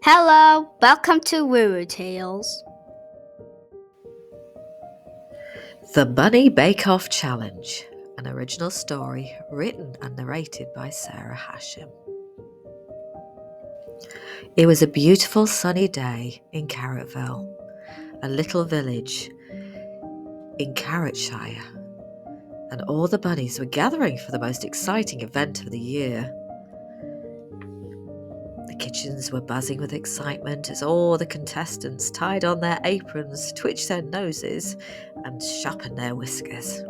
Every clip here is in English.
Hello, welcome to Woo Tales. The Bunny Bake-Off Challenge, an original story written and narrated by Sarah Hashem. It was a beautiful sunny day in Carrotville, a little village in Carrottshire, and all the bunnies were gathering for the most exciting event of the year. The kitchens were buzzing with excitement as all the contestants tied on their aprons, twitched their noses, and sharpened their whiskers.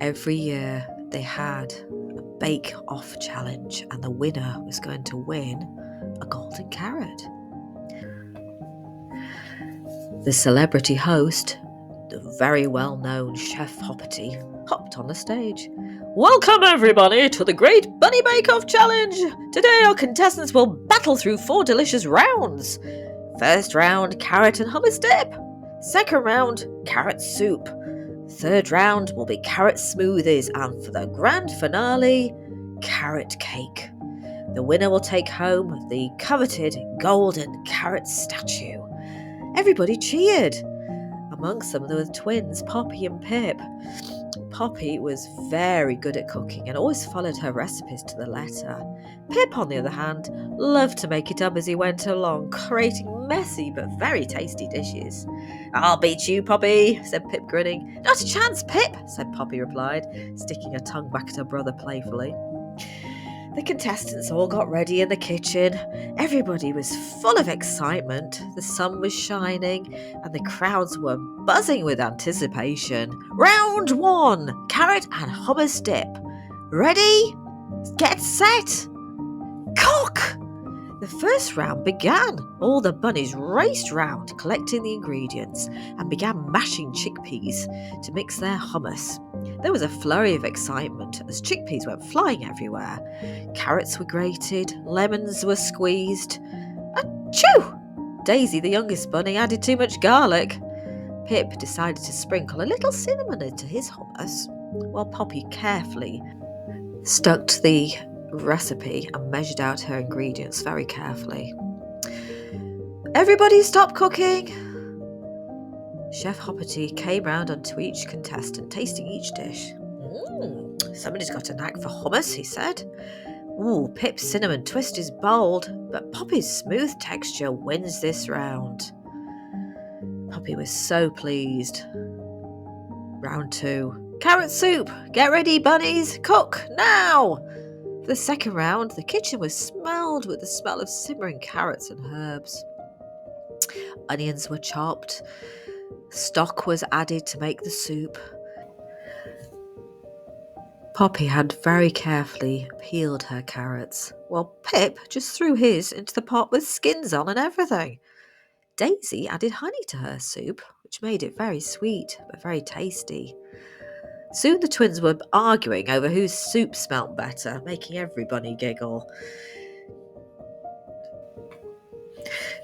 Every year they had a bake-off challenge, and the winner was going to win a golden carrot. The celebrity host, the very well-known Chef Hoppity, hopped on the stage. Welcome everybody to the Great Bunny Bake-Off Challenge! Today our contestants will battle through 4 delicious rounds. First round, carrot and hummus dip. Second round, carrot soup. Third round will be carrot smoothies, and for the grand finale, carrot cake. The winner will take home the coveted golden carrot statue. Everybody cheered. Amongst them there were twins, Poppy and Pip. Poppy was very good at cooking and always followed her recipes to the letter. Pip, on the other hand, loved to make it up as he went along, creating messy but very tasty dishes. I'll beat you, Poppy, said Pip, grinning. Not a chance, Pip, said Poppy replied, sticking her tongue back at her brother playfully. The contestants all got ready in the kitchen. Everybody was full of excitement. The sun was shining and the crowds were buzzing with anticipation. Round 1, carrot and hummus dip. Ready? Get set! Cook! The first round began. All the bunnies raced round, collecting the ingredients, and began mashing chickpeas to mix their hummus. There was a flurry of excitement as chickpeas went flying everywhere. Carrots were grated, lemons were squeezed. Achoo! Daisy, the youngest bunny, added too much garlic. Pip decided to sprinkle a little cinnamon into his hummus, while Poppy carefully stuck to the recipe and measured out her ingredients very carefully. Everybody stop cooking! Chef Hoppity came round onto each contestant, tasting each dish. Somebody's got a knack for hummus, he said. Pip's cinnamon twist is bold, but Poppy's smooth texture wins this round. Poppy was so pleased. Round 2. Carrot soup! Get ready, bunnies! Cook, now! For the second round, the kitchen was smelled with the smell of simmering carrots and herbs. Onions were chopped. Stock was added to make the soup. Poppy had very carefully peeled her carrots, while Pip just threw his into the pot with skins on and everything. Daisy added honey to her soup, which made it very sweet but very tasty. Soon the twins were arguing over whose soup smelt better, making every bunny giggle.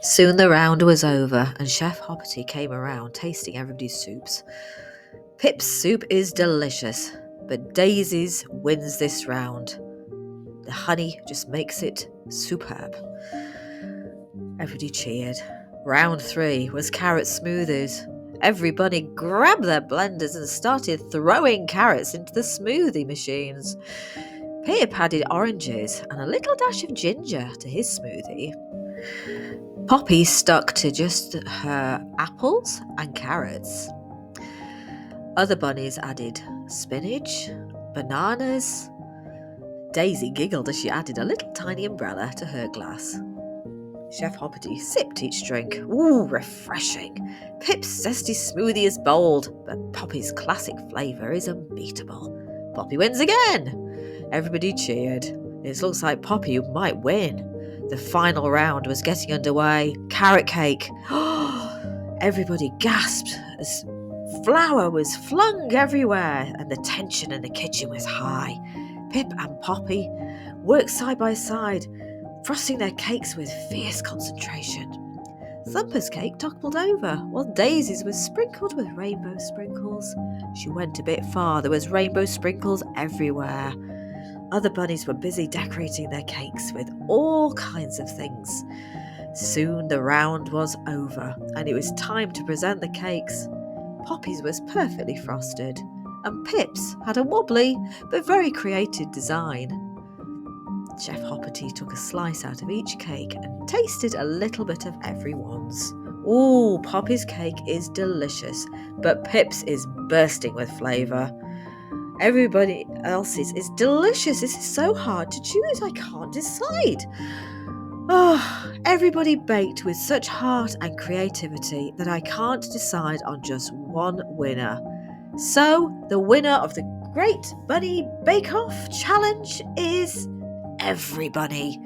Soon the round was over and Chef Hoppity came around, tasting everybody's soups. Pip's soup is delicious, but Daisy's wins this round. The honey just makes it superb. Everybody cheered. Round 3 was carrot smoothies. Every bunny grabbed their blenders and started throwing carrots into the smoothie machines. Pip added oranges and a little dash of ginger to his smoothie. Poppy stuck to just her apples and carrots. Other bunnies added spinach, bananas. Daisy giggled as she added a little tiny umbrella to her glass. Chef Hoppity sipped each drink. Refreshing. Pip's zesty smoothie is bold, but Poppy's classic flavour is unbeatable. Poppy wins again. Everybody cheered. It looks like Poppy might win. The final round was getting underway. Carrot cake. Everybody gasped as flour was flung everywhere and the tension in the kitchen was high. Pip and Poppy worked side by side, frosting their cakes with fierce concentration. Thumper's cake toppled over, while Daisy's was sprinkled with rainbow sprinkles. She went a bit far. There was rainbow sprinkles everywhere. other bunnies were busy decorating their cakes with all kinds of things. Soon the round was over, and it was time to present the cakes. Poppy's was perfectly frosted, and Pip's had a wobbly but very creative design. Chef Hoppity took a slice out of each cake and tasted a little bit of everyone's. Ooh, Poppy's cake is delicious, but Pip's is bursting with flavour. Everybody else's is delicious. This is so hard to choose. I can't decide. Oh, everybody baked with such heart and creativity that I can't decide on just one winner. So, the winner of the Great Bunny Bake Off Challenge is everybody.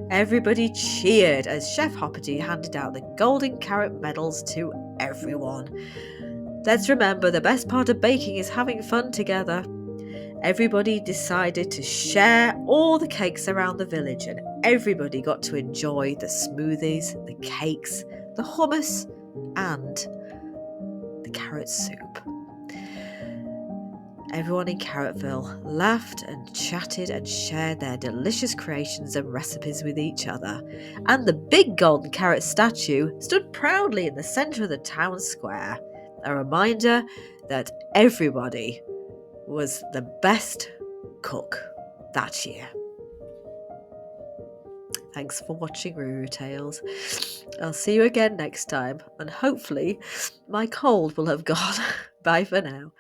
Everybody cheered as Chef Hoppity handed out the golden carrot medals to everyone. Let's remember the best part of baking is having fun together. Everybody decided to share all the cakes around the village, and everybody got to enjoy the smoothies, the cakes, the hummus, and the carrot soup. Everyone in Carrotville laughed and chatted and shared their delicious creations and recipes with each other. And the big golden carrot statue stood proudly in the centre of the town square, a reminder that everybody was the best cook that year. Thanks for watching Ruru Tales. I'll see you again next time, and hopefully my cold will have gone. Bye for now.